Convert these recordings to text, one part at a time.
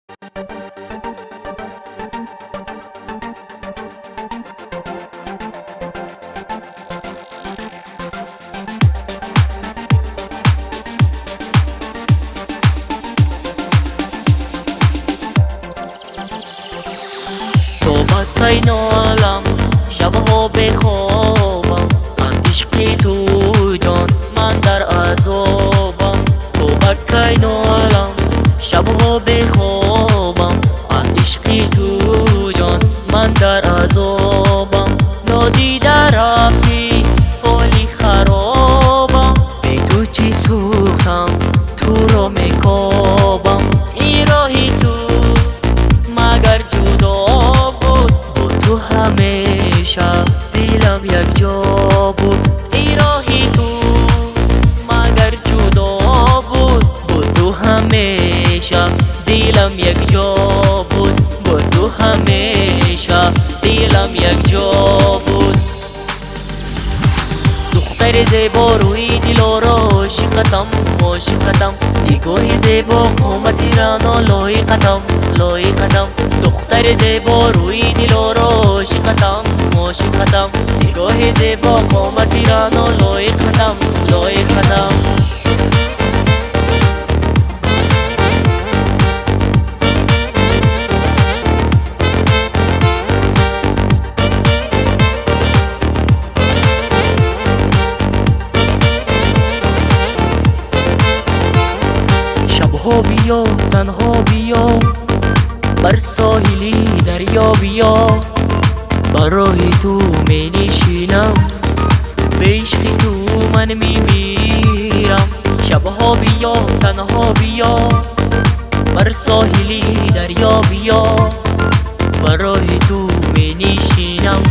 تو بدترین عالم شبها بخوابم، از عشق تو جان من در عذابم. تو بدترین عالم شبها بخوابم، از عشق تو جان من در عذابم. نادیده رفتی حالی خرابم، بی تو چی سوختم تو رو میکابم. این راهی تو مگر جدا بود، با تو همیشه دلم یک جا بود. این راهی تو مگر جدا بود، با تو همیشه دلم یک جا بود. با تو همیشه دلم یک جا بود. دختر زیبا روی دلارا عاشقتم عاشقتم، نگاه زیبا قامت رعنا لایقتم لایقتم. دختر زیبا روی دلارا عاشقتم عاشقتم، نگاه زیبا قامت رعنا لایقتم لایقتم. شبها بیا تنها بیا، بر ساحلی دریا بیا. برای تو می نشینم، به عشق تو من می میرم. شبها بیا تنها بیا، بر ساحلی دریا بیا. برای تو می نشینم،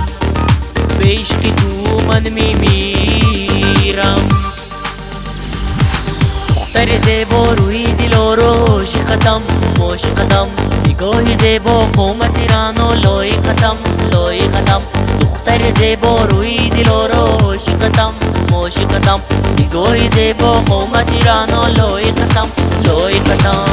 به عشق تو من می میرم. دختر زیبا روی دلارا عاشقتم عاشقتم، نگاه زیبا قامت رعنا لایقتم لایقتم. دختر زیبا روی دلارا عاشقتم عاشقتم، نگاه زیبا قامت رعنا لایقتم لایقتم.